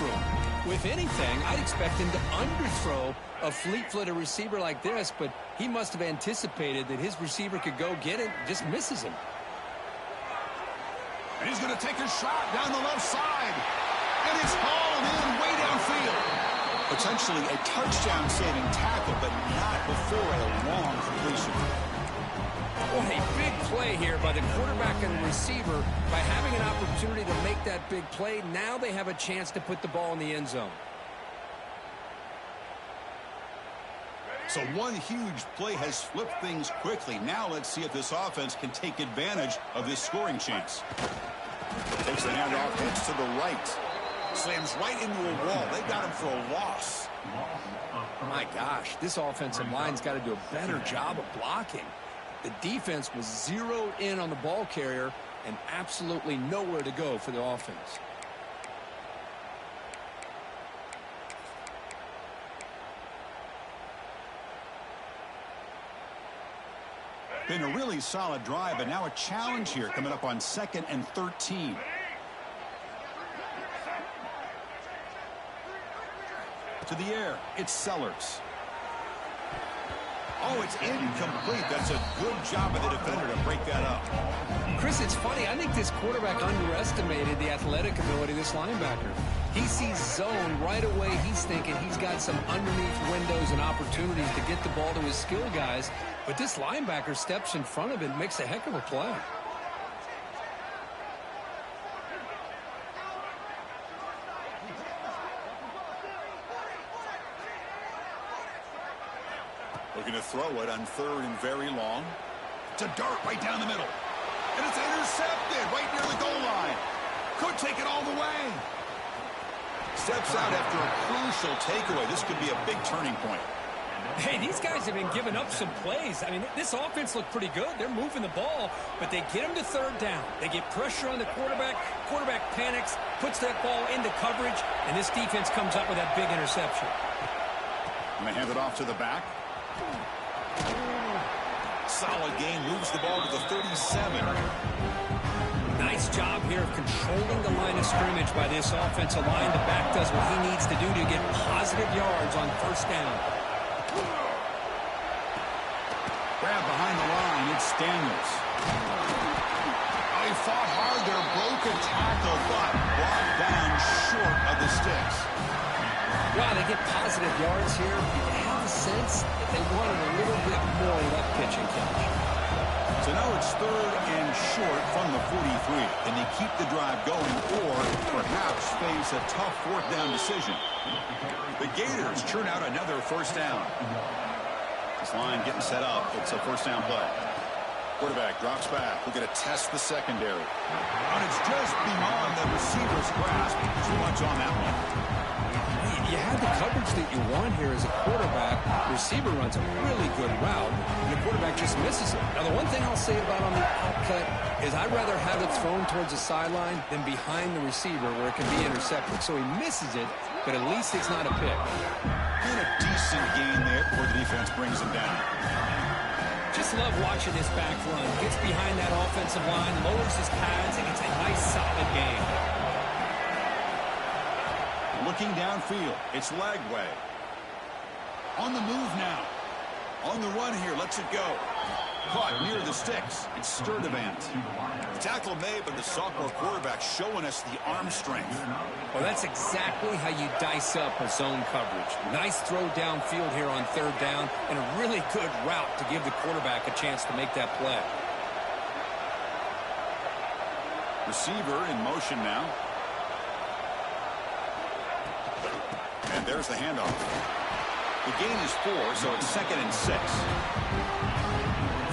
room. With anything, I'd expect him to underthrow a fleet-footed receiver like this, but he must have anticipated that his receiver could go get it, just misses him. And he's going to take a shot down the left side. And it's hauled in way downfield. Potentially a touchdown-saving tackle, but not before a long completion. What a big play here by the quarterback and the receiver. By having an opportunity to make that big play, now they have a chance to put the ball in the end zone. So one huge play has flipped things quickly. Now let's see if this offense can take advantage of this scoring chance. Takes the handoff, heads to the right. Slams right into a wall. They got him for a loss. My gosh, this offensive line's got to do a better job of blocking. The defense was zeroed in on the ball carrier and absolutely nowhere to go for the offense. Been a really solid drive, but now a challenge here coming up on 2nd and 13. To the air, it's Sellers. Oh, it's incomplete. That's a good job of the defender to break that up. Chris, it's funny. I think this quarterback underestimated the athletic ability of this linebacker. He sees zone right away. He's thinking he's got some underneath windows and opportunities to get the ball to his skill guys. But this linebacker steps in front of it and makes a heck of a play. Looking to throw it on 3rd and very long. It's a dart right down the middle. And it's intercepted right near the goal line. Could take it all the way. Steps out after a crucial takeaway. This could be a big turning point. Hey, these guys have been giving up some plays. I mean, this offense looked pretty good. They're moving the ball, but they get him to 3rd down. They get pressure on the quarterback. Quarterback panics, puts that ball into coverage, and this defense comes up with that big interception. And they hand it off to the back. Solid gain, moves the ball to the 37. Nice job here of controlling the line of scrimmage by this offensive line. The back does what he needs to do to get positive yards on 1st down. Grab behind the line, it's Daniels. Oh, he fought hard there, broke a tackle, but brought down short of the sticks. Wow, they get positive yards here. You have a sense that they wanted a little bit more of that pitch and catch. So now it's 3rd and short from the 43. Can they keep the drive going or perhaps face a tough 4th down decision? The Gators churn out another 1st down. This line getting set up. It's a 1st down play. Quarterback drops back. We're going to test the secondary. And it's just beyond the receiver's grasp. Too much on that one. You have the coverage that you want here as a quarterback. The receiver runs a really good route, and the quarterback just misses it. Now, the one thing I'll say about on the outcut is I'd rather have it thrown towards the sideline than behind the receiver where it can be intercepted. So he misses it, but at least it's not a pick. And a decent gain there before the defense brings him down. Just love watching this back run. Gets behind that offensive line, lowers his pads, and gets a nice solid gain. Looking downfield, it's Lagway. On the move now. On the run here, lets it go. Caught near the sticks. It's Sturdivant. The tackle made, but the sophomore quarterback showing us the arm strength. Well, that's exactly how you dice up a zone coverage. Nice throw downfield here on 3rd down, and a really good route to give the quarterback a chance to make that play. Receiver in motion now. And there's the handoff. The gain is 4, so it's 2nd and 6.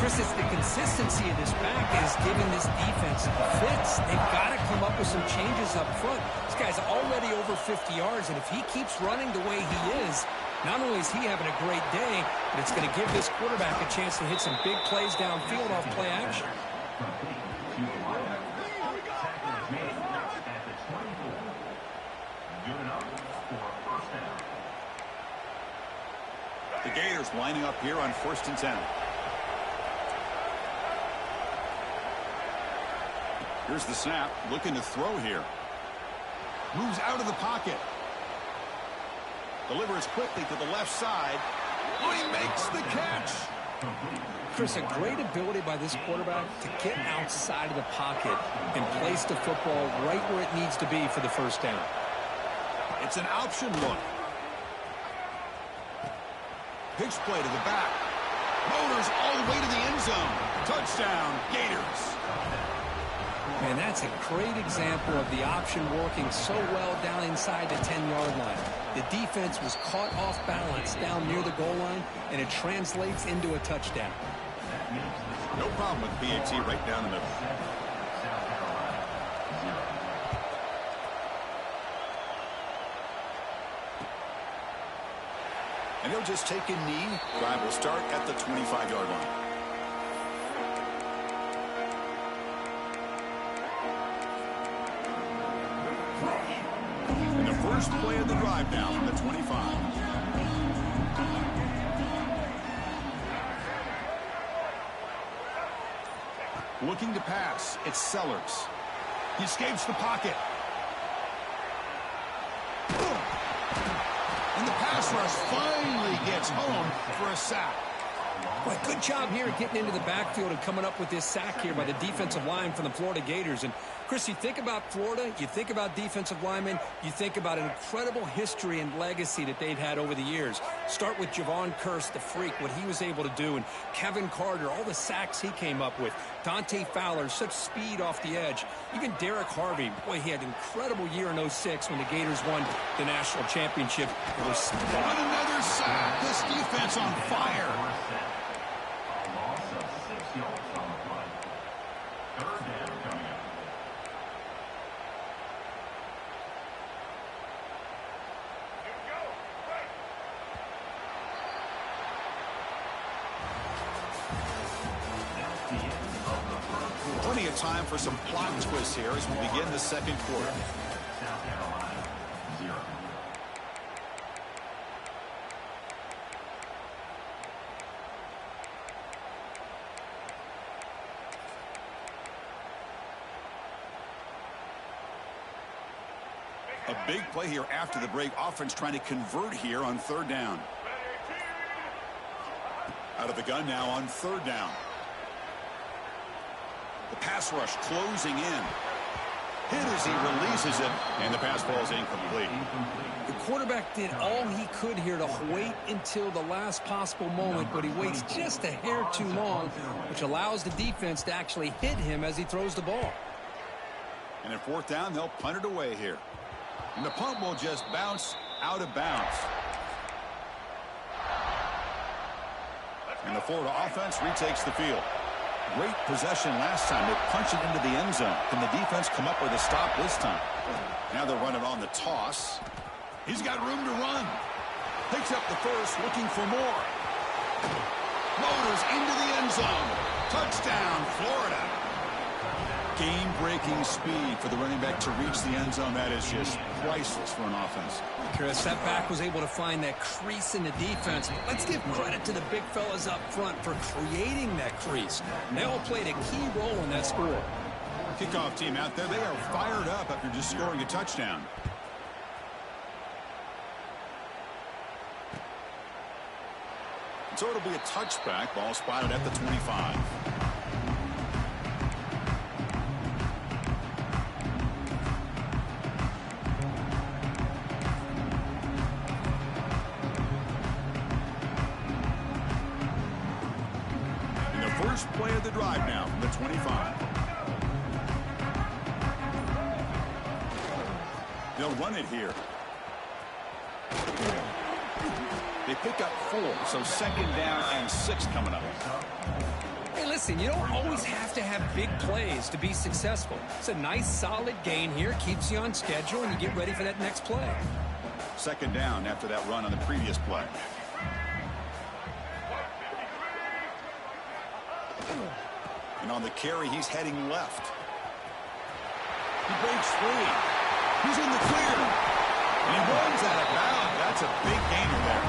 Chris, it's the consistency of this back is giving this defense fits. They've got to come up with some changes up front. This guy's already over 50 yards, and if he keeps running the way he is, not only is he having a great day, but it's going to give this quarterback a chance to hit some big plays downfield off play action. The Gators lining up here on 1st and 10. Here's the snap, looking to throw here. Moves out of the pocket. Delivers quickly to the left side. Oh, he makes the catch. Chris, a great ability by this quarterback to get outside of the pocket and place the football right where it needs to be for the first down. It's an option look. Pitch play to the back. Motors all the way to the end zone. Touchdown, Gators. Man, that's a great example of the option working so well down inside the 10-yard line. The defense was caught off balance down near the goal line, and it translates into a touchdown. No problem with PAT right down the middle. And he'll just take a knee. Drive will start at the 25-yard line. And the first play of the drive now from the 25. Looking to pass. It's Sellers. He escapes the pocket. And the pass rush finally gets home for a sack. Boy, good job here getting into the backfield and coming up with this sack here by the defensive line from the Florida Gators. And, Chris, you think about Florida, you think about defensive linemen, you think about an incredible history and legacy that they've had over the years. Start with Javon Kearse, the freak, what he was able to do, and Kevin Carter, all the sacks he came up with. Dante Fowler, such speed off the edge. Even Derek Harvey, boy, he had an incredible year in '06 when the Gators won the national championship. But another sack. This defense on fire. Plenty of time for some plot twists here as we begin the second quarter. A big play here after the break. Offense trying to convert here on third down. Out of the gun now on third down. The pass rush closing in. Hit as he releases it, and the pass ball is incomplete. The quarterback did all he could here to wait until the last possible moment, but he waits just a hair too long, which allows the defense to actually hit him as he throws the ball. And at fourth down, they'll punt it away here. And the punt will just bounce out of bounds. And the Florida offense retakes the field. Great possession last time. They punched it into the end zone. Can the defense come up with a stop this time? Now they're running on the toss. He's got room to run. Picks up the first, looking for more. Motors into the end zone. Touchdown, Florida. Game-breaking speed for the running back to reach the end zone. That is just priceless for an offense. Chris, that back was able to find that crease in the defense. Let's give credit to the big fellas up front for creating that crease. They all played a key role in that score. Kickoff team out there, they are fired up after just scoring a touchdown. So it'll be a touchback. Ball spotted at the 25. First play of the drive now from the 25. They'll run it here. They pick up 4, so second down and 6 coming up. Hey, listen, you don't always have to have big plays to be successful. It's a nice, solid gain here, keeps you on schedule, and you get ready for that next play. Second down after that run on the previous play. And on the carry, he's heading left. He breaks free. He's in the clear. And he runs out of bounds. That's a big gainer there.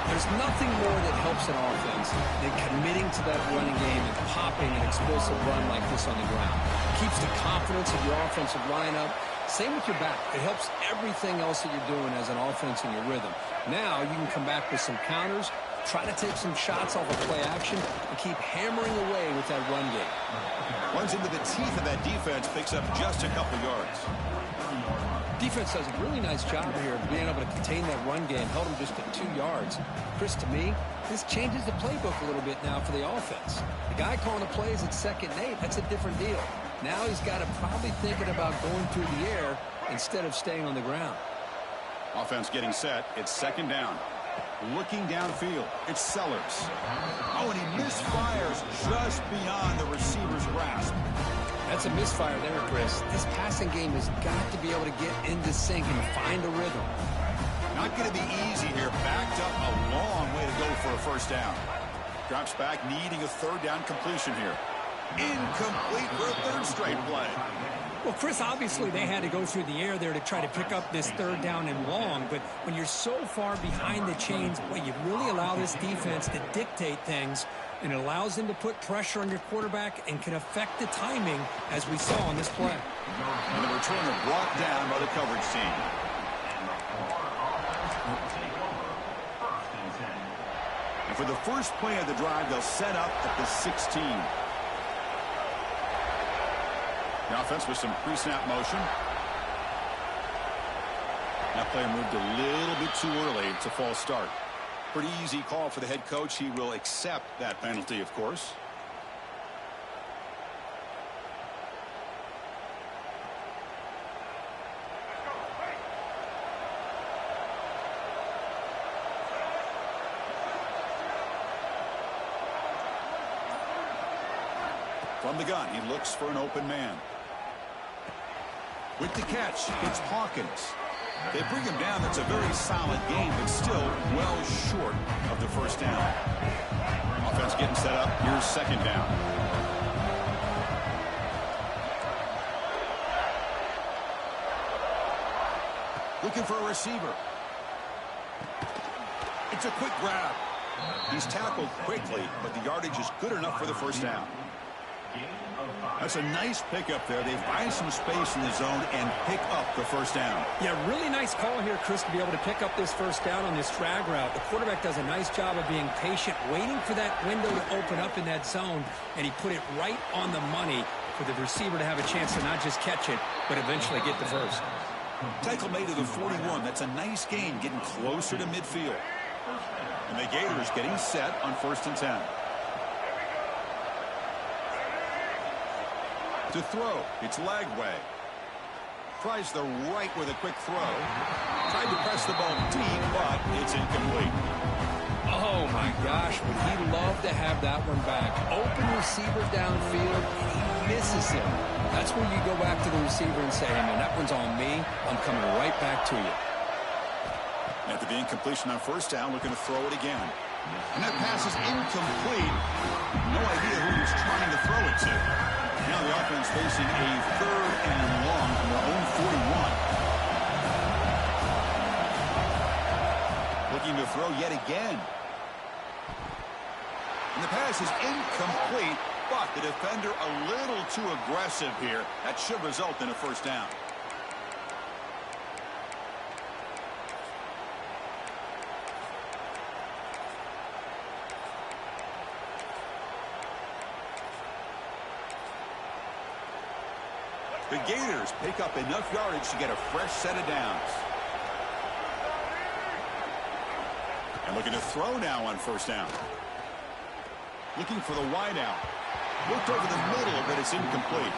There's nothing more that helps an offense than committing to that running game and popping an explosive run like this on the ground. It keeps the confidence of your offensive lineup, Same with your back. It helps everything else that you're doing as an offense in your rhythm. Now you can come back with some counters, try to take some shots off of play action, and keep hammering away with that run game. Runs into the teeth of that defense, picks up just a couple yards. Defense does a really nice job here of being able to contain that run game, held them just at 2 yards. Chris, to me, this changes the playbook a little bit now for the offense. The guy calling the plays at 2nd and 8, that's a different deal. Now he's got to probably thinking about going through the air instead of staying on the ground. Offense getting set. It's 2nd down. Looking downfield, it's Sellers. Oh, and he misfires just beyond the receiver's grasp. That's a misfire there, Chris. This passing game has got to be able to get into sync and find a rhythm. Not going to be easy here. Backed up a long way to go for a 1st down. Drops back, needing a 3rd down completion here. Incomplete for a 3rd straight play. Well, Chris, obviously they had to go through the air there to try to pick up this 3rd down and long, but when you're so far behind the chains, well, you really allow this defense to dictate things, and it allows them to put pressure on your quarterback and can affect the timing, as we saw on this play. And the returner brought down by the coverage team. And for the first play of the drive, they'll set up at the 16. The offense with some pre-snap motion. That player moved a little bit too early. It's a false start. Pretty easy call for the head coach. He will accept that penalty, of course. From the gun, he looks for an open man. With the catch, it's Hawkins. They bring him down. That's a very solid game, but still well short of the 1st down. Offense getting set up. Here's 2nd down. Looking for a receiver. It's a quick grab. He's tackled quickly, but the yardage is good enough for the 1st down. That's a nice pickup there. They find some space in the zone and pick up the 1st down. Yeah, really nice call here, Chris, to be able to pick up this 1st down on this drag route. The quarterback does a nice job of being patient, waiting for that window to open up in that zone, and he put it right on the money for the receiver to have a chance to not just catch it, but eventually get the 1st. Tackle made to the 41. That's a nice gain, getting closer to midfield. And the Gators getting set on 1st and 10. To throw, it's Lagway. Tries the right with a quick throw. Tried to press the ball deep, but it's incomplete. Oh, my gosh, would he love to have that one back. Open receiver downfield, and he misses him. That's when you go back to the receiver and say, hey, man, that one's on me. I'm coming right back to you. After the incompletion on 1st down, looking to throw it again. And that pass is incomplete. No idea who he was trying to throw it to. Now the offense facing a 3rd and long from their own 41. Looking to throw yet again. And the pass is incomplete, but the defender a little too aggressive here. That should result in a 1st down. The Gators pick up enough yardage to get a fresh set of downs. And looking to throw now on 1st down. Looking for the wide out. Looked over the middle, but it's incomplete.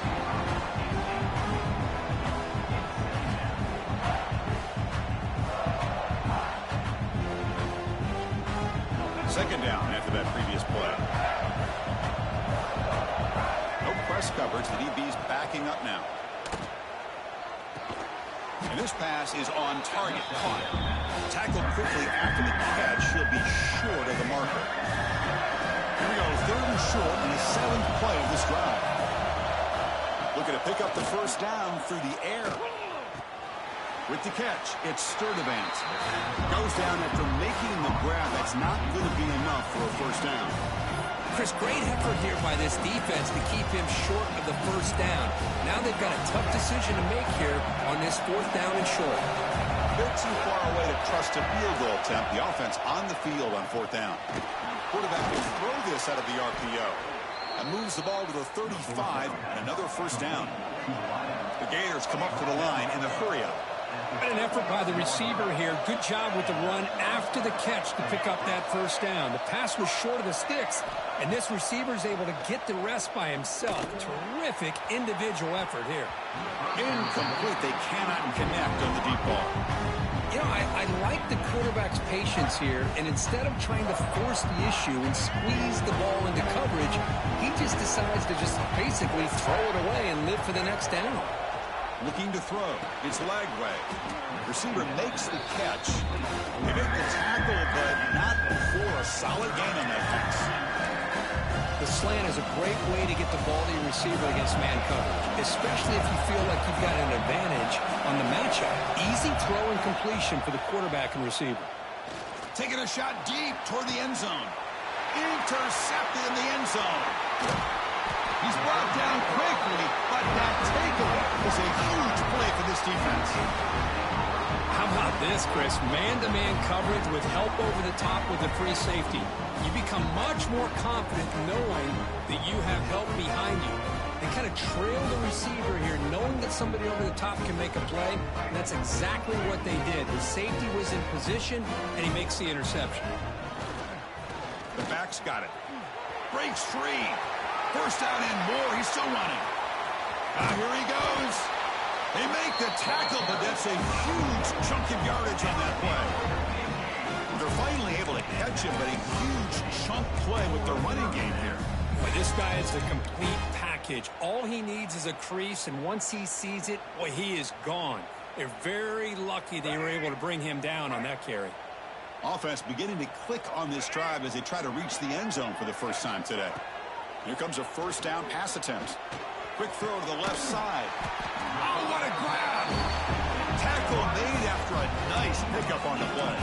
Second down after that previous play. No press coverage. The DB's backing up now. And this pass is on target. Caught. Tackled quickly after the catch. He'll be short of the marker. Here we go. 3rd and short in the 7th play of this drive. Looking to pick up the 1st down through the air. With the catch, it's Sturdivant. Goes down after making the grab. That's not going to be enough for a 1st down. Chris, great effort here by this defense to keep him short of the first down. Now they've got a tough decision to make here on this 4th down and short. A bit too far away to trust a field goal attempt. The offense on the field on 4th down. Quarterback will throw this out of the RPO and moves the ball to the 35 and another 1st down. The Gators come up to the line in the hurry-up. And an effort by the receiver here. Good job with the run after the catch to pick up that 1st down. The pass was short of the sticks, and this receiver is able to get the rest by himself. Terrific individual effort here. Incomplete. They cannot connect on the deep ball. You know, I like the quarterback's patience here, and instead of trying to force the issue and squeeze the ball into coverage, he just decides to just basically throw it away and live for the next down. Looking to throw. It's Lagway. Receiver makes the catch. They make the tackle, but not before a solid gain on that pass. The slant is a great way to get the ball to your receiver against man coverage, especially if you feel like you've got an advantage on the matchup. Easy throw and completion for the quarterback and receiver. Taking a shot deep toward the end zone. Intercepted in the end zone. He's brought down quickly, but that takeaway was a huge play for this defense. How about this, Chris? Man-to-man coverage with help over the top with the free safety. You become much more confident knowing that you have help behind you. They kind of trail the receiver here, knowing that somebody over the top can make a play, and that's exactly what they did. The safety was in position, and he makes the interception. The back's got it. Breaks free. 1st down and more. He's still running. Here he goes. They make the tackle, but that's a huge chunk of yardage on that play. They're finally able to catch him, but a huge chunk play with their running game here. Boy, this guy is a complete package. All he needs is a crease, and once he sees it, boy, he is gone. They're very lucky they were able to bring him down on that carry. Offense beginning to click on this drive as they try to reach the end zone for the first time today. Here comes a 1st down pass attempt. Quick throw to the left side. Oh, what a grab! Tackle made after a nice pickup on the play.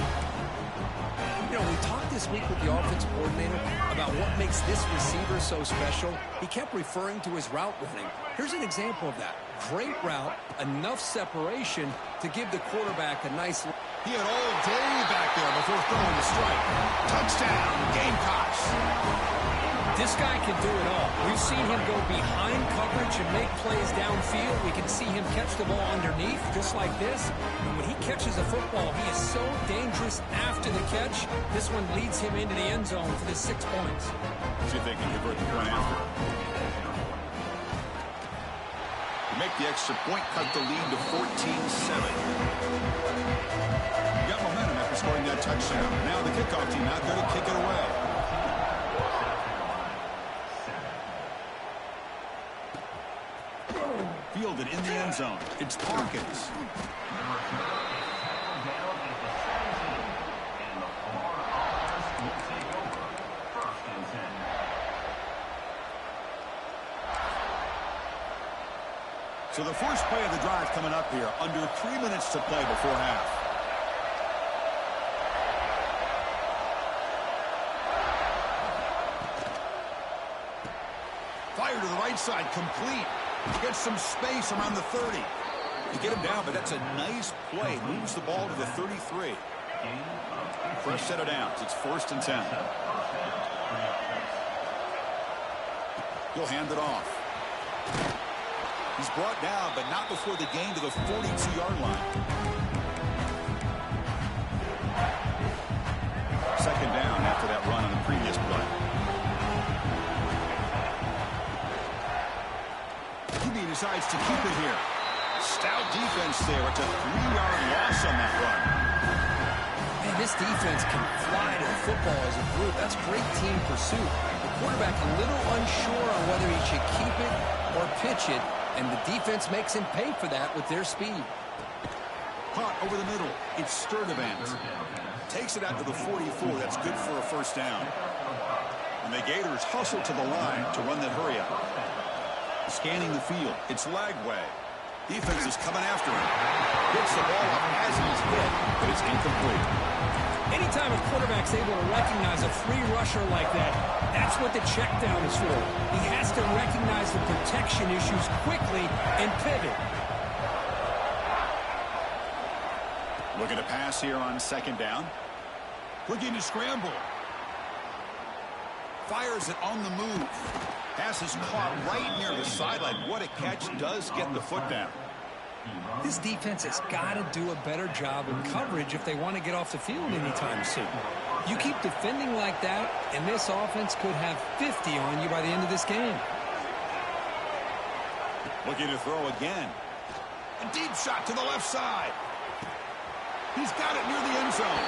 You know, we talked this week with the offensive coordinator about what makes this receiver so special. He kept referring to his route running. Here's an example of that. Great route, enough separation to give the quarterback a nice... He had all day back there before throwing the strike. Touchdown, Gamecocks. This guy can do it all. We've seen him go behind coverage and make plays downfield. We can see him catch the ball underneath, just like this. And when he catches a football, he is so dangerous after the catch. This one leads him into the end zone for the 6 points. See if they can convert the point after. To make the extra point, cut the lead to 14-7. You got momentum after scoring that touchdown. Now the kickoff team out there to kick it away. Fielded in the end zone. It's Hawkins. So the first play of the drive coming up here. Under 3 minutes to play before half. Fire to the right side, complete. Gets some space around the 30. You get him down, but that's a nice play. Moves the ball to the 33. Fresh set of downs. It's 1st and 10. He'll hand it off. He's brought down, but not before the gain to the 42-yard line. 2nd down after that run on the previous play. Decides to keep it here. Stout defense there. It's a 3-yard loss on that run. Man, this defense can fly to the football as a group. That's great team pursuit. The quarterback a little unsure on whether he should keep it or pitch it, and the defense makes him pay for that with their speed. Caught over the middle. It's Sturdivant. Takes it out to the 44. That's good for a 1st down. And the Gators hustle to the line to run that hurry-up. Scanning the field. It's Lagway. Defense is coming after him. Hits the ball up as he's hit, but it's incomplete. Anytime a quarterback's able to recognize a free rusher like that, that's what the check down is for. He has to recognize the protection issues quickly and pivot. Looking to pass here on second down. Looking to scramble. Fires it on the move. Pass is caught right near the sideline. What a catch. Does get the foot down. This defense has got to do a better job of coverage if they want to get off the field anytime soon. You keep defending like that, and this offense could have 50 on you by the end of this game. Looking to throw again. A deep shot to the left side. He's got it near the end zone.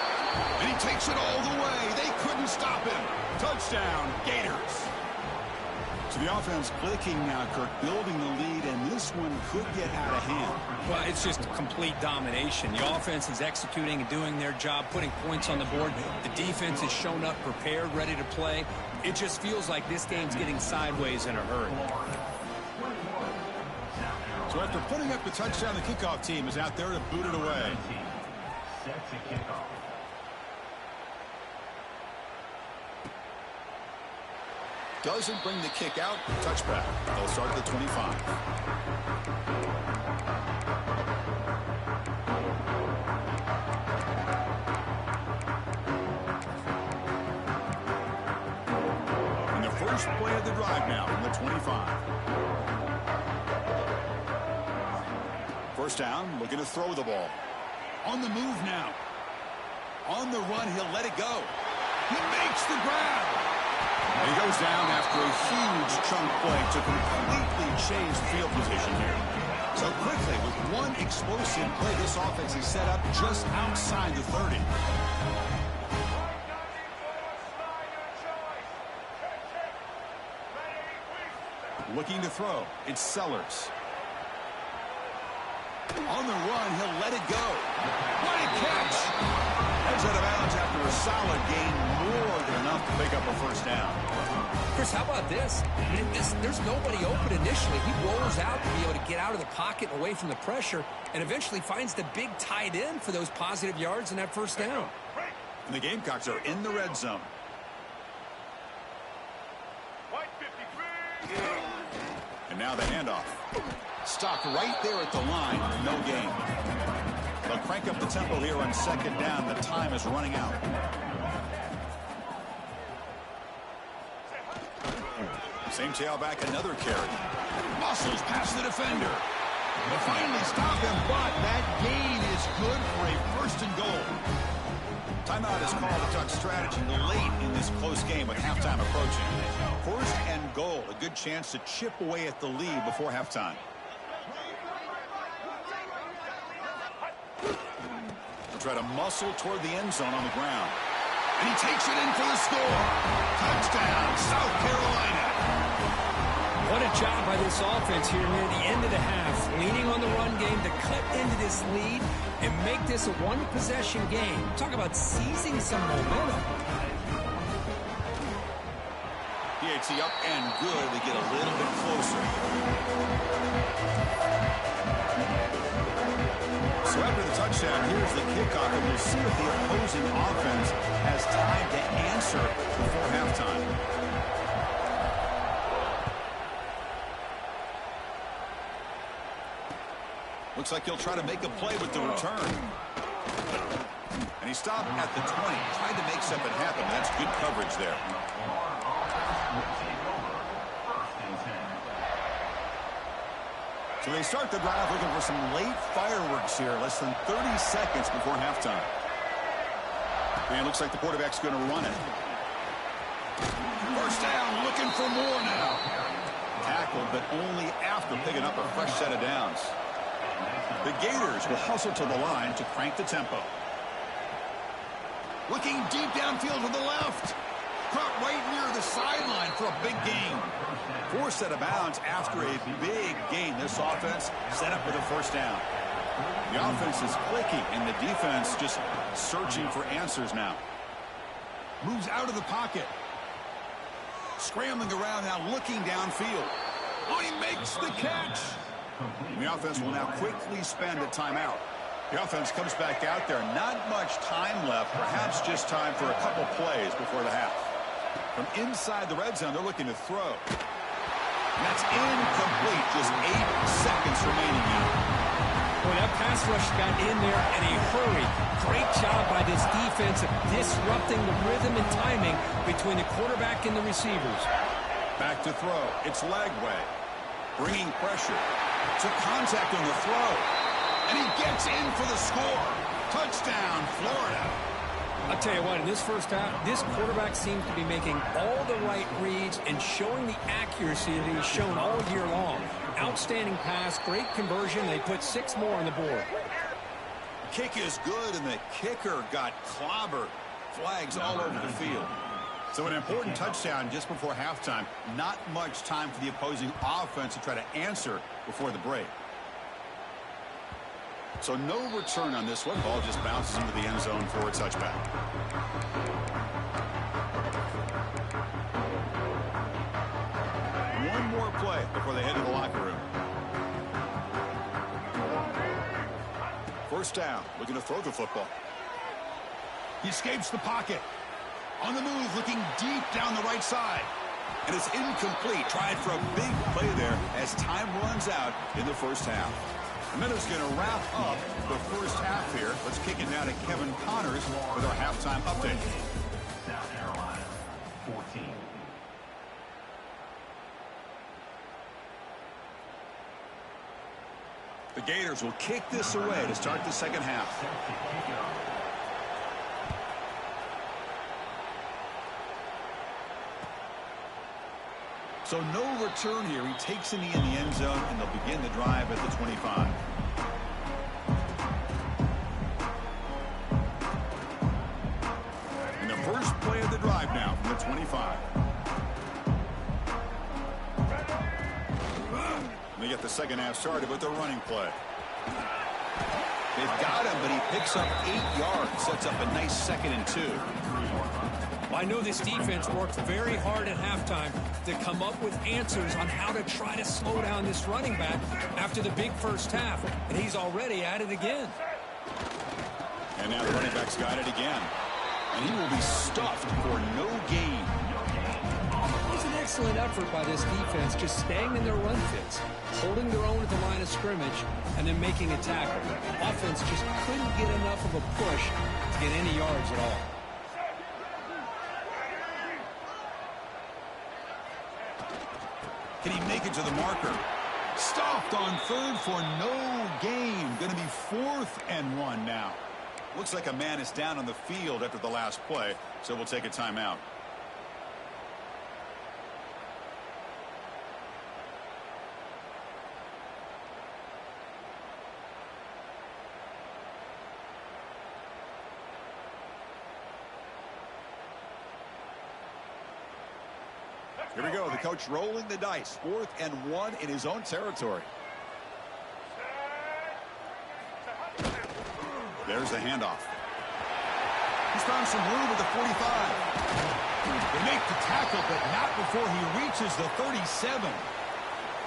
And he takes it all the way. They couldn't stop him. Touchdown, Gators. So the offense clicking now, Kirk, building the lead, and this one could get out of hand. Well, it's just complete domination. The offense is executing and doing their job, putting points on the board. The defense has shown up prepared, ready to play. It just feels like this game's getting sideways in a hurry. So after putting up the touchdown, the kickoff team is out there to boot it away. Doesn't bring the kick out. Touchback. They'll start at the 25. And the first play of the drive now from the 25. First down, looking to throw the ball. On the move now. On the run, he'll let it go. He makes the grab. And he goes down after a huge chunk play to completely change field position here. So quickly, with one explosive play, this offense is set up just outside the 30. Looking to throw. It's Sellers. On the run, he'll let it go. What a catch! Heads out of bounds after a solid gain, more than enough to pick up a first down. Chris, how about this? I mean, there's nobody open initially. He rolls out to be able to get out of the pocket and away from the pressure, and eventually finds the big tight end for those positive yards and that first down. And the Gamecocks are in the red zone. And now the handoff. Stopped right there at the line. No gain. They'll crank up the tempo here on second down. The time is running out. Same tailback, another carry. Muscles past the defender. They'll finally stop him, but that gain is good for a first and goal. Timeout is called to talk strategy late in this close game with halftime approaching. First and goal, a good chance to chip away at the lead before halftime. They'll try to muscle toward the end zone on the ground. And he takes it in for the score. Touchdown, South Carolina. What a job by this offense here near the end of the half, leaning on the run game to cut into this lead and make this a one-possession game. Talk about seizing some momentum. PAT up and good to get a little bit closer. So after the touchdown, here's the kickoff, and we'll see if the opposing offense has time to answer before halftime. Looks like he'll try to make a play with the return. And he stopped at the 20. Tried to make something happen. That's good coverage there. So they start the drive looking for some late fireworks here. Less than 30 seconds before halftime. And it looks like the quarterback's going to run it. First down, looking for more now. Tackled, but only after picking up a fresh set of downs. The Gators will hustle to the line to crank the tempo. Looking deep downfield to the left. Caught right near the sideline for a big gain. Forced out of bounds after a big gain. This offense set up with a first down. The offense is clicking, and the defense just searching for answers now. Moves out of the pocket. Scrambling around now, looking downfield. Oh, he makes the catch. And the offense will now quickly spend a timeout. The offense comes back out there. Not much time left. Perhaps just time for a couple plays before the half. From inside the red zone, they're looking to throw. And that's incomplete. Just 8 seconds remaining now. Boy, that pass rush got in there in a hurry. Great job by this defense of disrupting the rhythm and timing between the quarterback and the receivers. Back to throw. It's leg way. Bringing pressure. Took contact on the throw. And he gets in for the score. Touchdown, Florida. I'll tell you what, in this first half, this quarterback seems to be making all the right reads and showing the accuracy that he's shown all year long. Outstanding pass, great conversion. They put 6 more on the board. Kick is good, and the kicker got clobbered. Flags all over the field. So an important touchdown just before halftime. Not much time for the opposing offense to try to answer before the break. So no return on this one. Ball just bounces into the end zone for a touchback. One more play before they head to the locker room. First down, looking to throw the football. He escapes the pocket. On the move, looking deep down the right side. And it's incomplete. Tried for a big play there as time runs out in the first half. And then it's going to wrap up the first half here. Let's kick it now to Kevin Connors with our halftime update. South Carolina, 14. The Gators will kick this away to start the second half. So no return here. He takes it in the end zone, and they'll begin the drive at the 25. And the first play of the drive now from the 25. And they get the second half started with the running play. They've got him, but he picks up 8 yards, sets up a nice 2nd and 2. I know this defense worked very hard at halftime to come up with answers on how to try to slow down this running back after the big first half, and he's already at it again. And now the running back's got it again. And he will be stuffed for no gain. It was an excellent effort by this defense, just staying in their run fits, holding their own at the line of scrimmage, and then making a tackle. Offense just couldn't get enough of a push to get any yards at all. Can he make it to the marker? Stopped on 3rd for no gain. Going to be 4th and 1 now. Looks like a man is down on the field after the last play, so we'll take a timeout. Here we go. The coach rolling the dice. 4th and 1 in his own territory. There's the handoff. He's found some room at the 45. They make the tackle, but not before he reaches the 37.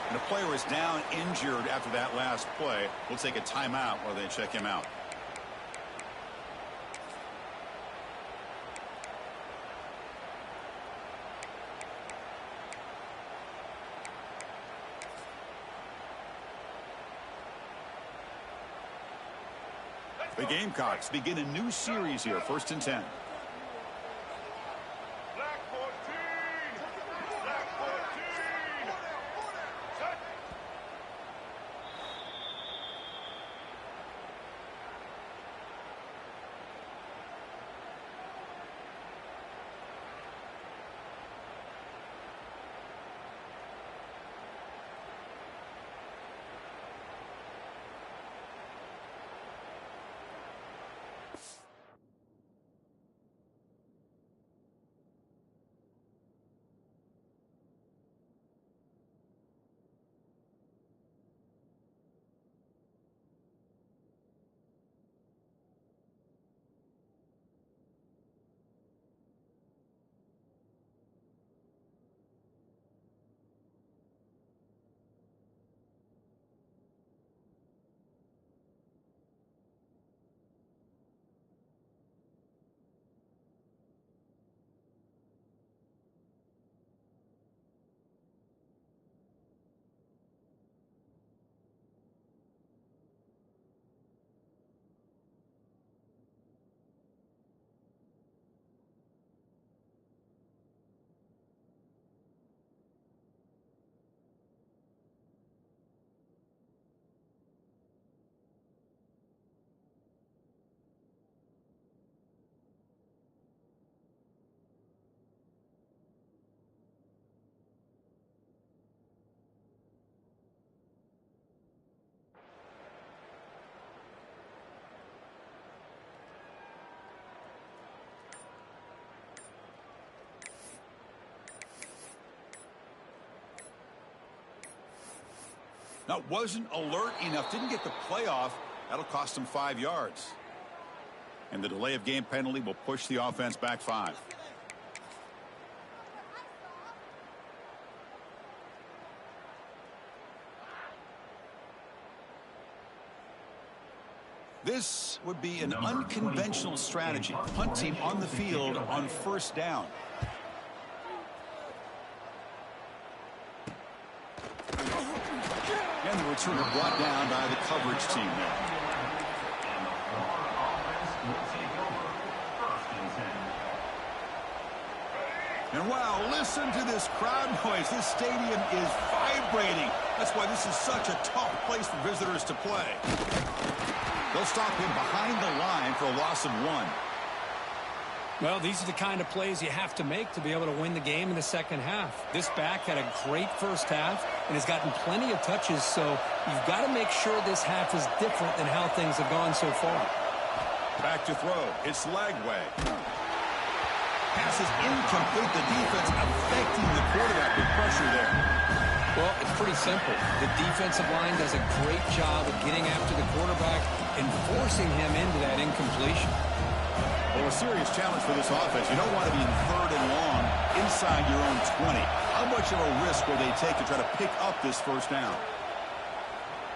And the player is down injured after that last play. We'll take a timeout while they check him out. The Gamecocks begin a new series here, 1st and 10. Now, wasn't alert enough, didn't get the playoff. That'll cost him 5 yards. And the delay of game penalty will push the offense back 5. This would be an unconventional strategy. Punt team on the field on first down. And the returner brought down by the coverage team there. And wow, listen to this crowd noise. This stadium is vibrating. That's why this is such a tough place for visitors to play. They'll stop him behind the line for a loss of 1. Well, these are the kind of plays you have to make to be able to win the game in the second half. This back had a great first half and has gotten plenty of touches, so you've got to make sure this half is different than how things have gone so far. Back to throw. It's Lagway. Pass is incomplete. The defense affecting the quarterback with pressure there. Well, it's pretty simple. The defensive line does a great job of getting after the quarterback and forcing him into that incompletion. Well, a serious challenge for this offense. You don't want to be in 3rd and long inside your own 20. How much of a risk will they take to try to pick up this first down?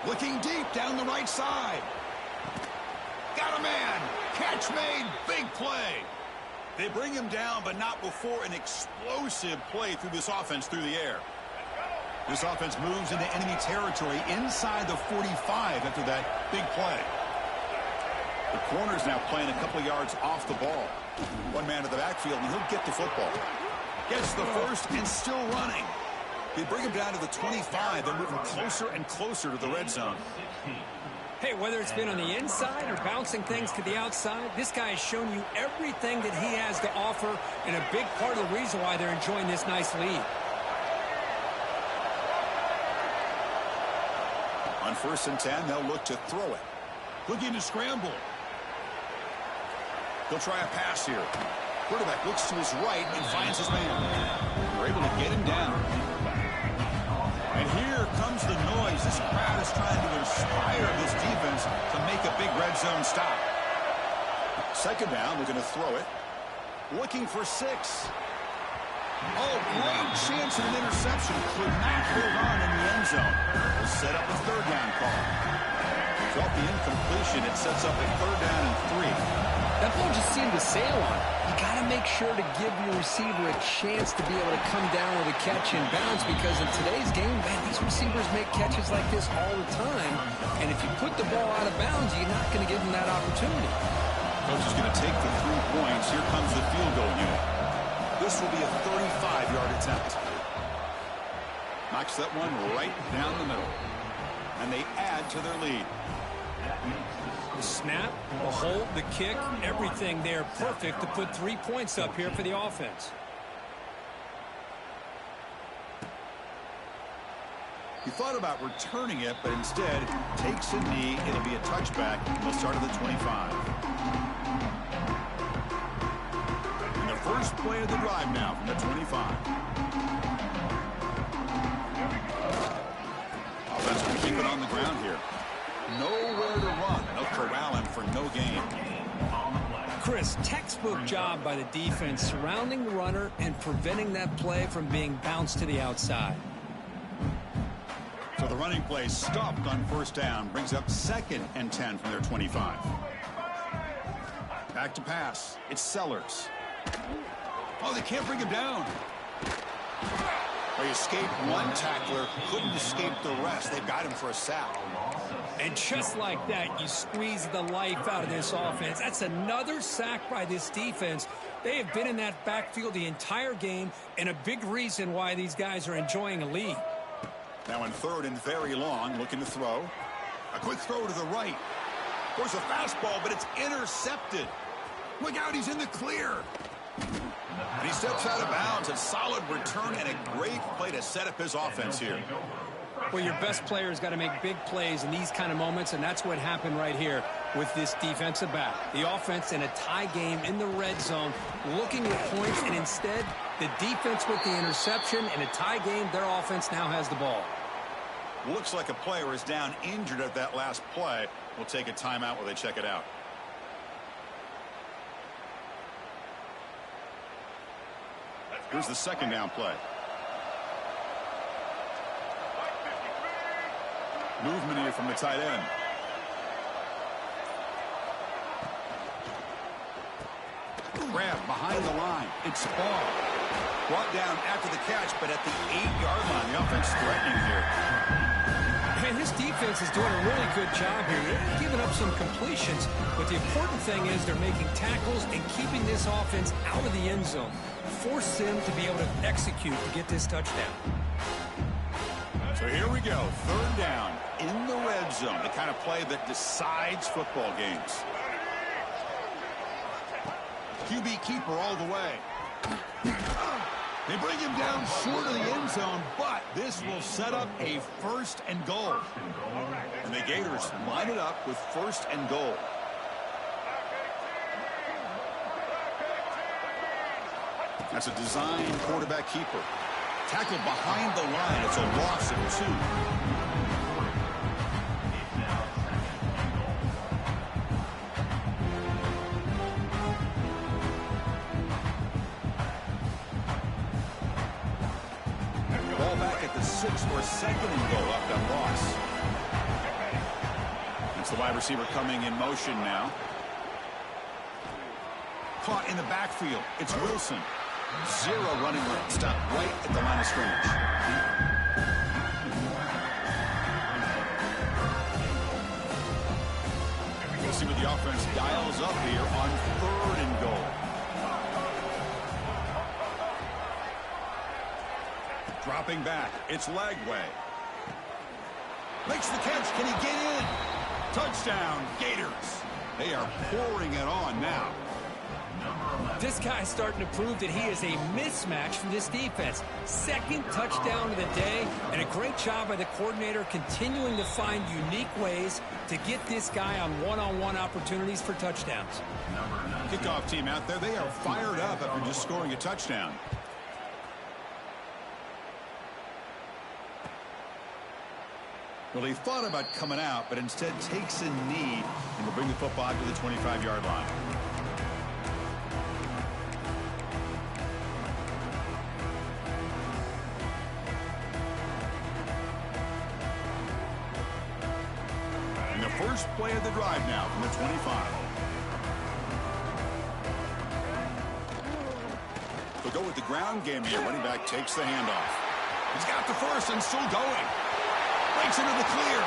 Looking deep down the right side. Got a man. Catch made. Big play. They bring him down, but not before an explosive play through this offense through the air. This offense moves into enemy territory inside the 45 after that big play. The corner's now playing a couple yards off the ball. One man to the backfield, and he'll get the football. Gets the first and still running. They bring him down to the 25. They're moving closer and closer to the red zone. Hey, whether it's been on the inside or bouncing things to the outside, this guy has shown you everything that he has to offer, and a big part of the reason why they're enjoying this nice lead. On 1st and 10, they'll look to throw it. Looking to scramble. He'll try a pass here. Quarterback looks to his right and finds his man. They're able to get him down. And here comes the noise. This crowd is trying to inspire this defense to make a big red zone stop. 2nd down, they're going to throw it. Looking for 6. Oh, great chance at an interception. Could not hold on in the end zone. We'll set up a 3rd down call. Drop the incompletion. It sets up a 3rd down and 3. That ball just seemed to sail on. You got to make sure to give your receiver a chance to be able to come down with a catch and bounce, because in today's game, man, these receivers make catches like this all the time. And if you put the ball out of bounds, you're not going to give them that opportunity. Coach is going to take the 3 points. Here comes the field goal unit. This will be a 35-yard attempt. Knocks that one right down the middle. And they add to their lead. The snap, the hold, the kick, everything there perfect to put 3 points up here for the offense. He thought about returning it, but instead takes a knee. It'll be a touchback. They'll start at the 25. And the first play of the drive now from the 25. Offense will keep it on the ground here. Nowhere to run. They'll corral him for no gain. Chris, textbook job by the defense surrounding the runner and preventing that play from being bounced to the outside. So the running play stopped on 1st down. Brings up 2nd and 10 from their 25. Back to pass. It's Sellers. Oh, they can't bring him down. They escaped one tackler, couldn't escape the rest. They've got him for a sack. And just like that, you squeeze the life out of this offense. That's another sack by this defense. They have been in that backfield the entire game, and a big reason why these guys are enjoying a lead. Now in 3rd and very long, looking to throw. A quick throw to the right. There's a fastball, but it's intercepted. Look out, he's in the clear. And he steps out of bounds. A solid return and a great play to set up his offense here. Well, your best player's got to make big plays in these kind of moments, and that's what happened right here with this defensive back. The offense in a tie game in the red zone, looking at points, and instead, the defense with the interception. In a tie game, their offense now has the ball. Looks like a player is down injured at that last play. We'll take a timeout while they check it out. Here's the second down play. Movement here from the tight end. Grab behind the line. It's ball. Brought down after the catch, but at the 8-yard line. The offense threatening here. Man, this defense is doing a really good job here. They're giving up some completions, but the important thing is they're making tackles and keeping this offense out of the end zone. Force them to be able to execute to get this touchdown. So here we go. Third down in the red zone. The kind of play that decides football games. QB keeper all the way. They bring him down short of the end zone, but this will set up a first and goal. And the Gators line it up with first and goal. That's a design quarterback keeper. Tackle behind the line. It's a loss of 2. Ball back at the 6 for second and goal up that loss. It's the wide receiver coming in motion now. Caught in the backfield. It's Wilson. 0 running room. Stop right at the line of scrimmage. We'll see what the offense dials up here on third and goal. Dropping back. It's Lagway. Makes the catch. Can he get in? Touchdown, Gators. They are pouring it on now. This guy's starting to prove that he is a mismatch for this defense. Second touchdown of the day, and a great job by the coordinator continuing to find unique ways to get this guy on one-on-one opportunities for touchdowns. Kickoff team out there, they are fired up after just scoring a touchdown. Well, he thought about coming out, but instead takes a knee and will bring the football to the 25-yard line. And the first play of the drive now from the 25. They'll go with the ground game here. Running back takes the handoff. He's got the first and still going. Breaks into the clear.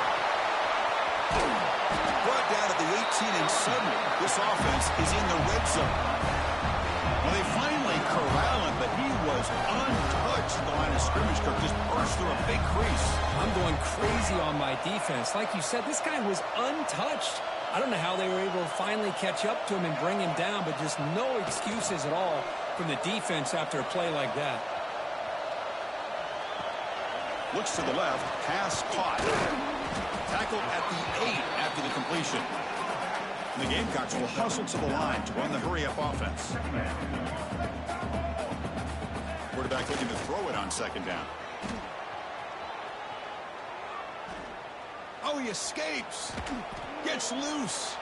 Brought down at the 18, and suddenly this offense is in the red zone. Well, they finally corral him, but he was untouched at the line of scrimmage. Cook just burst through a big crease. I'm going crazy on my defense. Like you said, this guy was untouched. I don't know how they were able to finally catch up to him and bring him down, but just no excuses at all from the defense after a play like that. Looks to the left. Pass caught. Tackled at the 8 after the completion. And the Gamecocks will hustle to the line to run the hurry-up offense. Quarterback looking to throw it on second down. Oh, he escapes. Gets loose.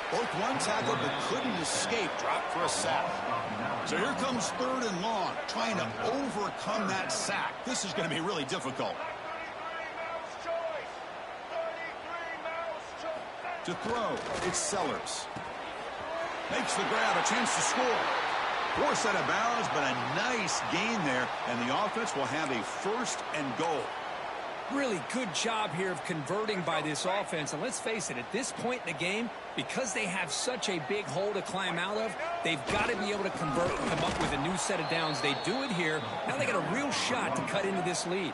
Broke one tackle but couldn't escape. Dropped for a sack. So here comes third and long, trying to overcome that sack. This is going to be really difficult. To throw, it's Sellers. Makes the grab, a chance to score. Forced out of bounds, but a nice gain there, and the offense will have a first and goal. Really good job here of converting by this offense. And let's face it, at this point in the game, because they have such a big hole to climb out of, they've got to be able to convert and come up with a new set of downs. They do it here. Now they got a real shot to cut into this lead.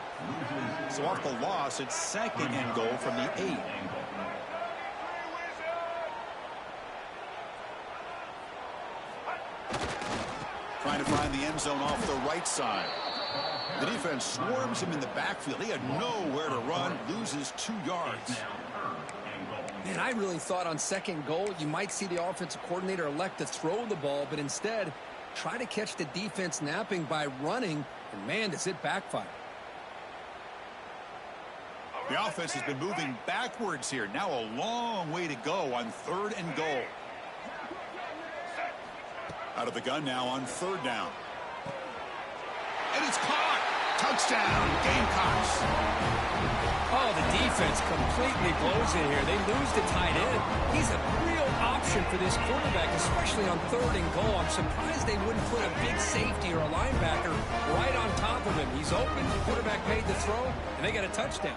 So off the loss, it's second and goal from the 8. Trying to find the end zone off the right side. The defense swarms him in the backfield. He had nowhere to run, loses 2 yards. Man, I really thought on second goal you might see the offensive coordinator elect to throw the ball, but instead try to catch the defense napping by running, and man, does it backfire. The offense has been moving backwards here. Now a long way to go on 3rd and goal. Out of the gun now on 3rd down. And it's caught. Touchdown, Gamecocks. Oh, the defense completely blows it here. They lose the tight end. He's a real option for this quarterback, especially on 3rd and goal. I'm surprised they wouldn't put a big safety or a linebacker right on top of him. He's open. The quarterback made the throw, and they got a touchdown.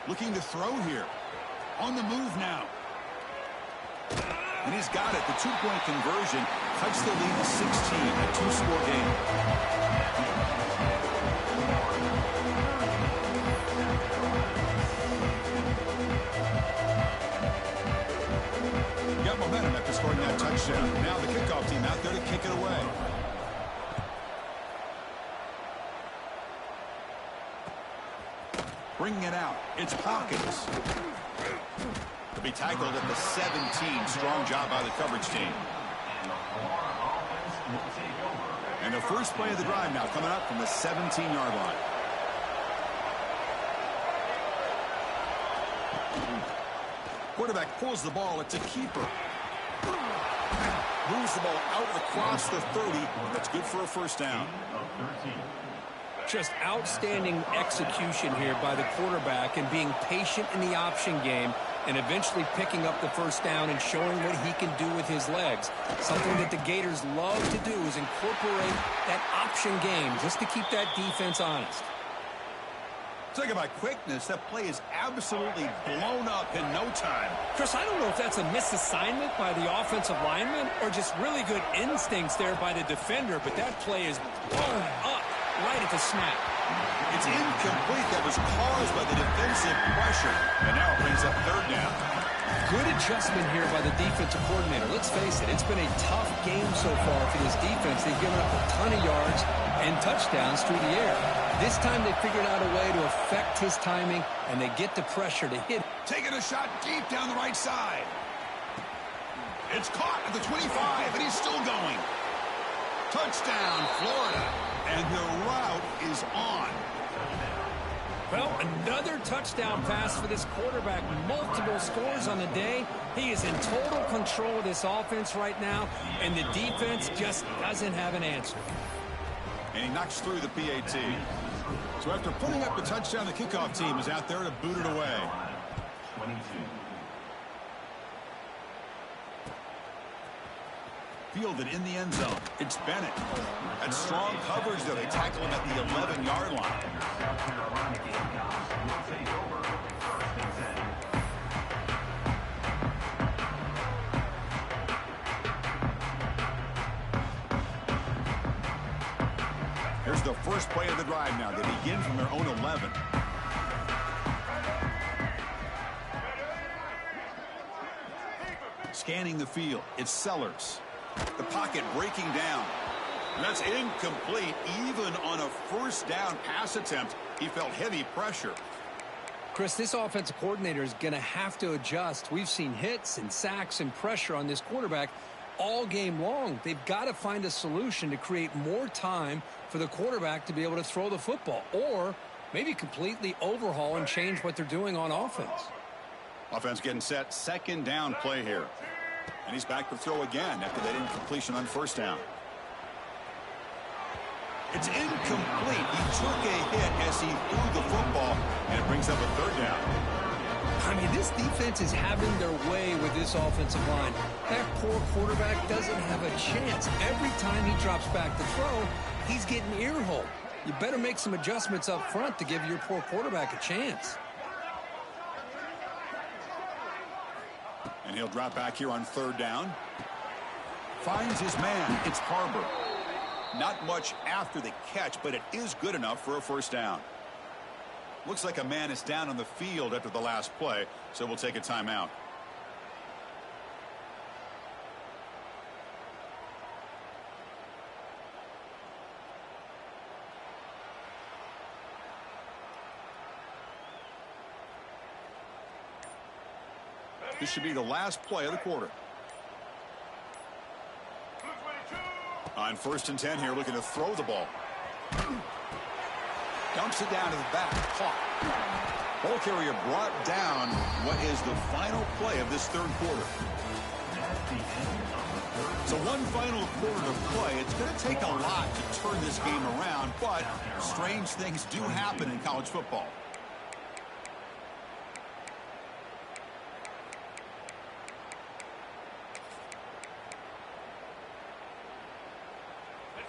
Looking to throw here. On the move now. And he's got it. The 2-point conversion cuts the lead to 16, a 2-score game. Got momentum after scoring that touchdown. Now the kickoff team out there to kick it away. Bringing it out. It's Hawkins. To be tackled at the 17. Strong job by the coverage team. And the first play of the drive now coming up from the 17-yard line. Quarterback pulls the ball. It's a keeper. Moves the ball out across the 30. That's good for a first down. Just outstanding execution here by the quarterback and being patient in the option game and eventually picking up the first down and showing what he can do with his legs. Something that the Gators love to do is incorporate that option game just to keep that defense honest. Talk about quickness. That play is absolutely blown up in no time. Chris, I don't know if that's a misassignment by the offensive lineman or just really good instincts there by the defender, but that play is blown up right at the snap. It's incomplete. That was caused by the defensive pressure. And now it brings up 3rd down. Good adjustment here by the defensive coordinator. Let's face it, it's been a tough game so far for this defense. They've given up a ton of yards and touchdowns through the air. This time they figured out a way to affect his timing, and they get the pressure to hit. Taking a shot deep down the right side. It's caught at the 25, and he's still going. Touchdown, Florida. And the route is on. Well, another touchdown pass for this quarterback. Multiple scores on the day. He is in total control of this offense right now, and the defense just doesn't have an answer. And he knocks through the PAT. So after putting up the touchdown, the kickoff team is out there to boot it away. 22. Fielded in the end zone. It's Bennett. That's strong coverage, though. They tackle him at the 11-yard line. South Carolina Gamecocks will take over 1st and 10. Here's the first play of the drive now. They begin from their own 11. Scanning the field. It's Sellers. The pocket breaking down. And that's incomplete. Even on a first down pass attempt, he felt heavy pressure. Chris, this offensive coordinator is going to have to adjust. We've seen hits and sacks and pressure on this quarterback all game long. They've got to find a solution to create more time for the quarterback to be able to throw the football, or maybe completely overhaul and change what they're doing on offense. Offense getting set. 2nd down play here. And he's back to throw again after that incompletion on first down. It's incomplete. He took a hit as he threw the football, and it brings up a 3rd down. I mean, this defense is having their way with this offensive line. That poor quarterback doesn't have a chance. Every time he drops back to throw, he's getting ear-holed. You better make some adjustments up front to give your poor quarterback a chance. And he'll drop back here on 3rd down. Finds his man. It's Harbor. Not much after the catch, but it is good enough for a first down. Looks like a man is down on the field after the last play, so we'll take a timeout. This should be the last play of the quarter. On 1st and 10 here, looking to throw the ball. Dumps it down to the back. Caught. Ball carrier brought down. What is the final play of this third quarter? So one final quarter to play. It's going to take a lot to turn this game around, but strange things do happen in college football.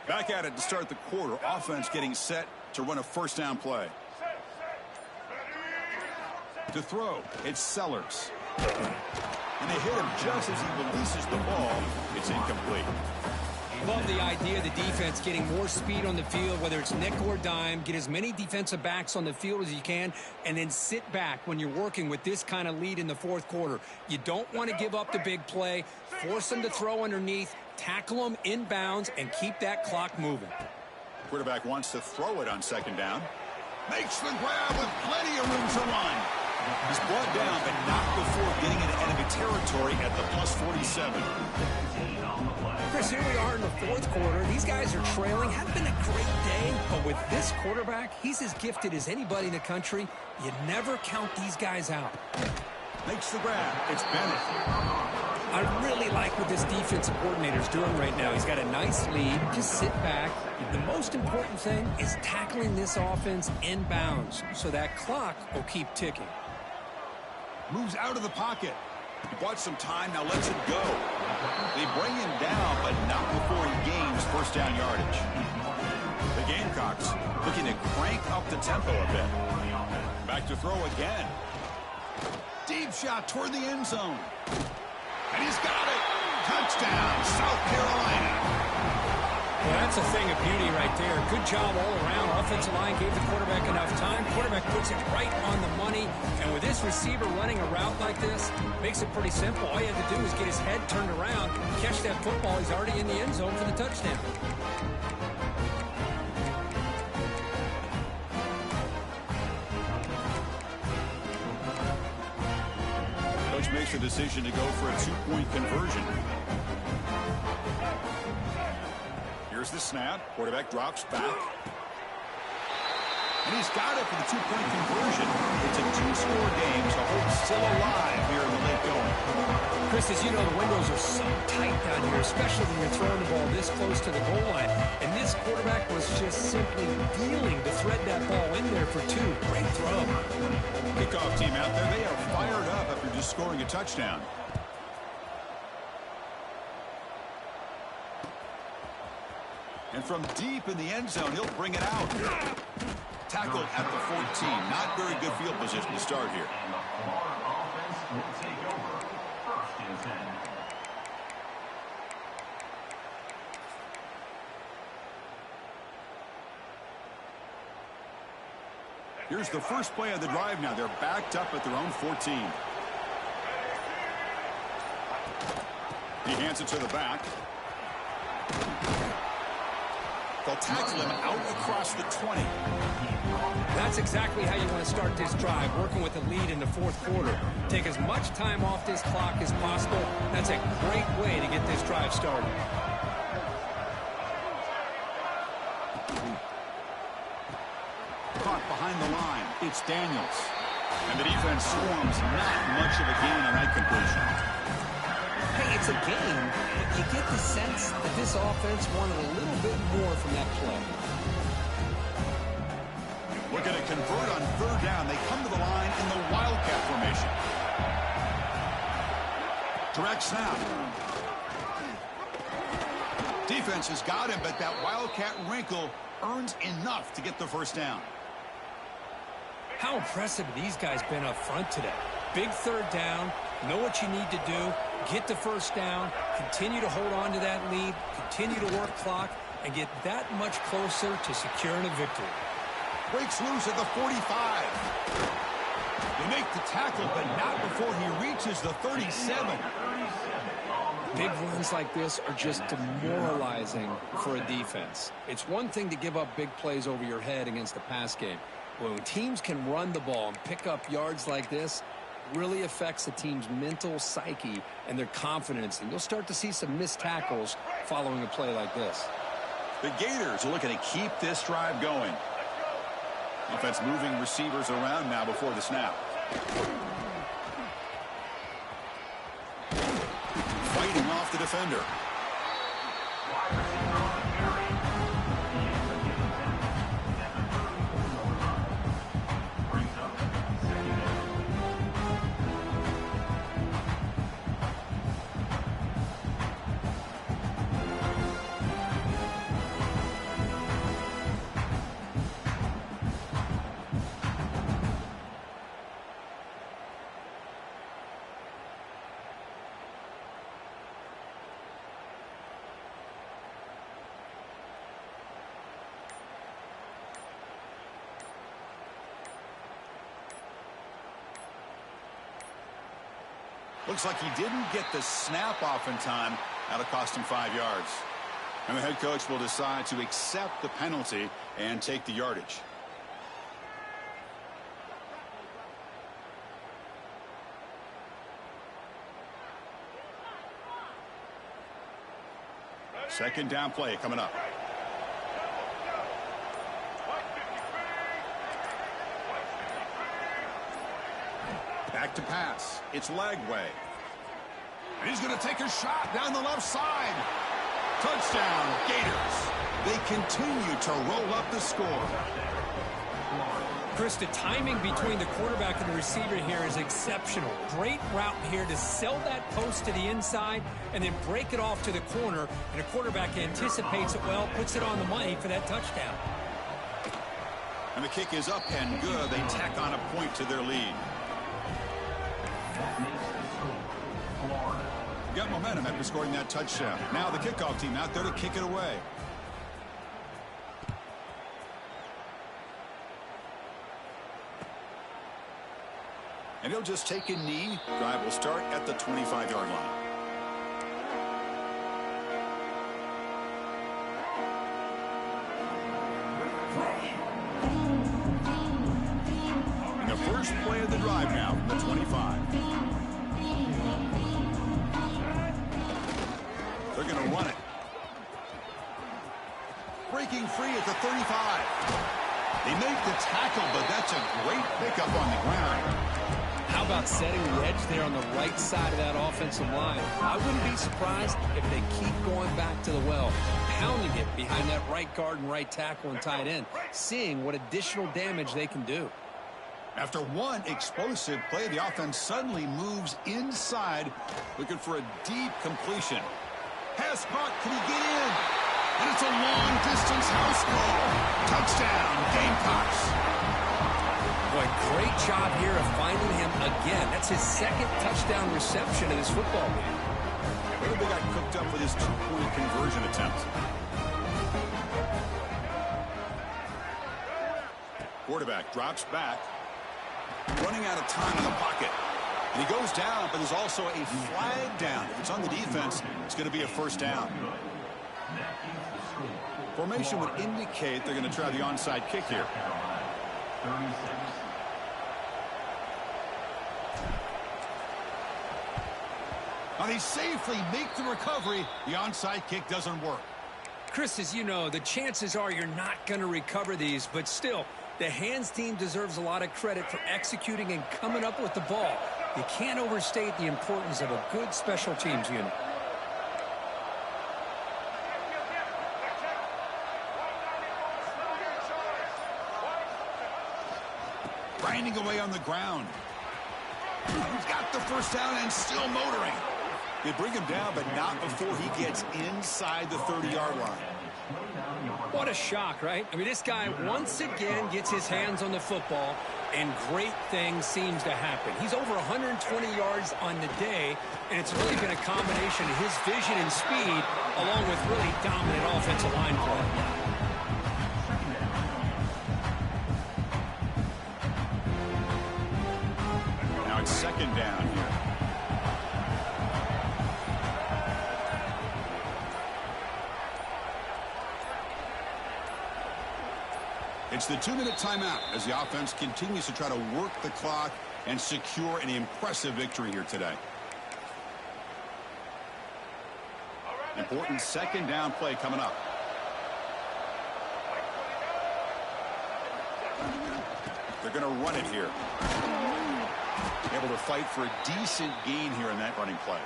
Back at it to start the quarter. Offense getting set to run a first down play. To throw, it's Sellers. And they hit him just as he releases the ball. It's incomplete. Love the idea of the defense getting more speed on the field, whether it's nickel or dime. Get as many defensive backs on the field as you can, and then sit back when you're working with this kind of lead in the fourth quarter. You don't want to give up the big play. Force them to throw underneath, tackle them inbounds, and keep that clock moving. Quarterback wants to throw it on second down. Makes the grab with plenty of room to run. He's brought down, but not before getting into enemy territory at the plus 47. Chris, here we are in the fourth quarter. These guys are trailing. Hasn't been a great day, but with this quarterback, he's as gifted as anybody in the country. You never count these guys out. Makes the grab. It's Bennett. I really like what this defensive coordinator is doing right now. He's got a nice lead. Just sit back. The most important thing is tackling this offense inbounds so that clock will keep ticking. Moves out of the pocket. He bought some time, now lets it go. They bring him down, but not before he gains first down yardage. The Gamecocks looking to crank up the tempo a bit. Back to throw again. Deep shot toward the end zone. And he's got it. Touchdown, South Carolina. Well, that's a thing of beauty right there. Good job all around. Offensive line gave the quarterback enough time. Quarterback puts it right on the money. And with this receiver running a route like this, makes it pretty simple. All you have to do is get his head turned around, catch that football. He's already in the end zone for the touchdown. Coach makes a decision to go for a two-point conversion. Here's the snap. Quarterback drops back. And he's got it for the two-point conversion. It's a two-score game, so hope's still alive here in the late going. Chris, as you know, the windows are so tight down here, especially when you're throwing the ball this close to the goal line. And this quarterback was just simply dealing to thread that ball in there for two. Great throw. Kickoff team out there, they are fired up after just scoring a touchdown. And from deep in the end zone, he'll bring it out. Tackled at the 14. Not very good field position to start here. Here's the first play of the drive now. They're backed up at their own 14. He hands it to the back. They'll tackle him out across the 20. That's exactly how you want to start this drive, working with a lead in the fourth quarter. Take as much time off this clock as possible. That's a great way to get this drive started. Caught behind the line. It's Daniels. And the defense swarms. Not much of a gain on that completion. Hey, it's a game, but you get the sense that this offense wanted a little bit more from that play. Looking to convert on third down. They come to the line in the Wildcat formation. Direct snap. Defense has got him, but that Wildcat wrinkle earns enough to get the first down. How impressive these guys been up front today. Big third down, know what you need to do, get the first down, continue to hold on to that lead, continue to work clock, and get that much closer to securing a victory. Breaks loose at the 45. They make the tackle, but not before he reaches the 37. Big runs like this are just demoralizing for a defense. It's one thing to give up big plays over your head against the pass game. But when teams can run the ball and pick up yards like this, it really affects the team's mental psyche and their confidence. And you'll start to see some missed tackles following a play like this. The Gators are looking to keep this drive going. Offense moving receivers around now before the snap. Fighting off the defender. Looks like he didn't get the snap off in time. That'll cost him 5 yards. And the head coach will decide to accept the penalty and take the yardage. Second down play coming up. Back to pass. It's Lagway. And he's going to take a shot down the left side. Touchdown, Gators. They continue to roll up the score. Chris, the timing between the quarterback and the receiver here is exceptional. Great route here to sell that post to the inside and then break it off to the corner. And the quarterback anticipates it well, puts it on the money for that touchdown. And the kick is up and good. They tack on a point to their lead. Got momentum after scoring that touchdown. Now the kickoff team out there to kick it away. And he'll just take a knee. Drive will start at the 25-yard line. And the first play of the drive now from the 25. They're going to run it. Breaking free at the 35. They make the tackle, but that's a great pickup on the ground. How about setting the edge there on the right side of that offensive line? I wouldn't be surprised if they keep going back to the well, pounding it behind that right guard and right tackle and tight end, seeing what additional damage they can do. After one explosive play, the offense suddenly moves inside, looking for a deep completion. Pass caught. Can he get in? And it's a long-distance house call. Touchdown, Gamecocks. Boy, great job here of finding him again. That's his second touchdown reception in this football game. Maybe they got cooked up with his two-point conversion attempt. Quarterback drops back. Running out of time in the pocket. And he goes down, but there's also a flag down. If it's on the defense, it's going to be a first down. Formation would indicate they're going to try the onside kick here. Now they safely make the recovery. The onside kick doesn't work. Chris, as you know, the chances are you're not going to recover these, but still, the hands team deserves a lot of credit for executing and coming up with the ball. You can't overstate the importance of a good special teams unit. Grinding away on the ground. He's got the first down and still motoring. They bring him down, but not before he gets inside the 30-yard line. What a shock, right? I mean, this guy once again gets his hands on the football, and great things seems to happen. He's over 120 yards on the day, and it's really been a combination of his vision and speed, along with really dominant offensive line play. Now it's second down here. It's the 2-minute timeout as the offense continues to try to work the clock and secure an impressive victory here today. Important second down play coming up. going to run it here. Able to fight for a decent gain here in that running play.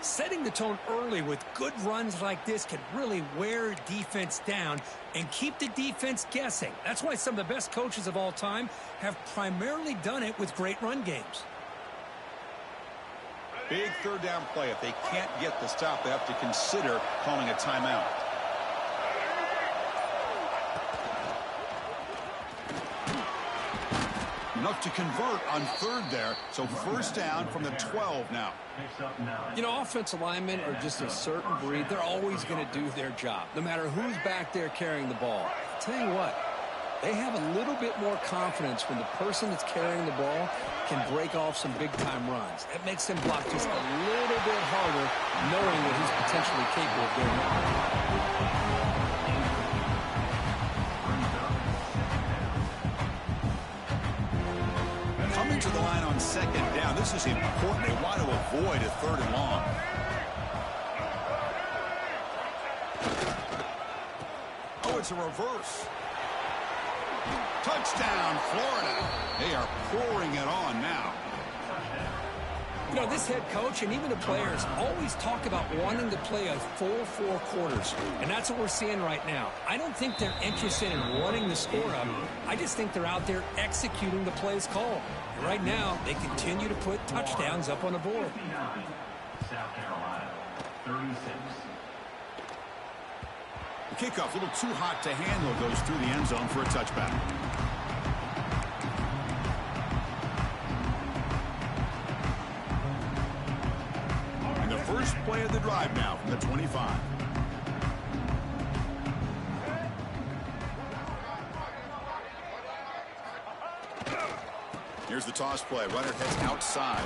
Setting the tone early with good runs like this can really wear defense down and keep the defense guessing. That's why some of the best coaches of all time have primarily done it with great run games. Big third down play. If they can't get the stop, they have to consider calling a timeout. Enough to convert on third there. So first down from the 12 now. You know, offensive linemen are just a certain breed. They're always going to do their job, no matter who's back there carrying the ball. I'll tell you what, they have a little bit more confidence when the person that's carrying the ball can break off some big-time runs. That makes them block just a little bit harder, knowing that he's potentially capable of doing that. Coming to the line on second down. This is important. They want to avoid a third and long. Oh, it's a reverse. Touchdown, Florida. They are pouring it on now. You know, this head coach and even the players always talk about wanting to play a full 4 quarters, and that's what we're seeing right now. I don't think they're interested in running the score up. I just think they're out there executing the plays called. And right now, they continue to put touchdowns up on the board. South Carolina, 36. The kickoff, a little too hot to handle, goes through the end zone for a touchback. And the first play of the drive now from the 25. Here's the toss play. Runner heads outside.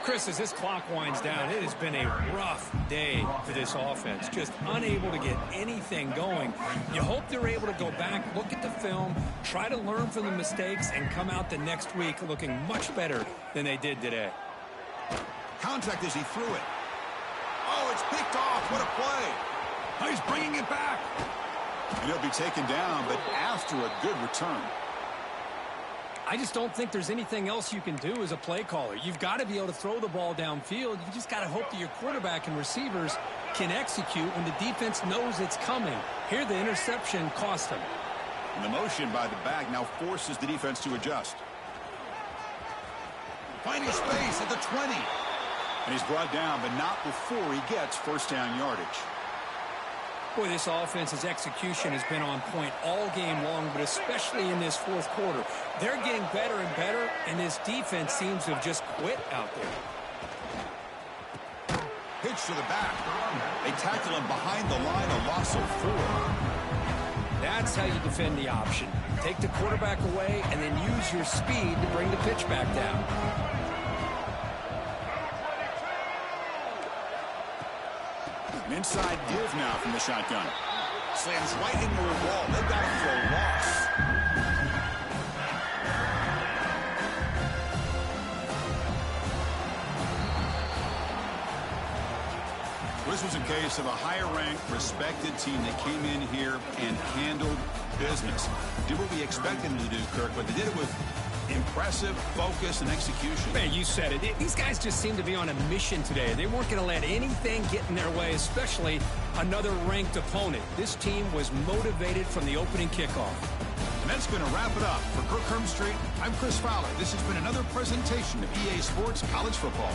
Chris, as this clock winds down, it has been a rough day for this offense. Just unable to get anything going. You hope they're able to go back, look at the film, try to learn from the mistakes, and come out the next week looking much better than they did today. Contact as he threw it. Oh, it's picked off. What a play. Oh, he's bringing it back. And he'll be taken down, but after a good return. I just don't think there's anything else you can do as a play caller. You've got to be able to throw the ball downfield. You just got to hope that your quarterback and receivers can execute when the defense knows it's coming. Here, the interception cost them. And the motion by the back now forces the defense to adjust. Finding space at the 20. And he's brought down, but not before he gets first down yardage. Boy, this offense's execution has been on point all game long, but especially in this fourth quarter. They're getting better and better, and this defense seems to have just quit out there. Pitch to the back. They tackle him behind the line, a loss of 4. That's how you defend the option. Take the quarterback away and then use your speed to bring the pitch back down. An inside give now from the shotgun. Slams right into a wall. They've got him for a loss. This was a case of a higher-ranked, respected team that came in here and handled business. Did what we expected them to do, Kirk, but they did it with impressive focus and execution. Man, you said it. These guys just seem to be on a mission today. They weren't going to let anything get in their way, especially another ranked opponent. This team was motivated from the opening kickoff. And that's going to wrap it up. For Kirk Street, I'm Chris Fowler. This has been another presentation of EA Sports College Football.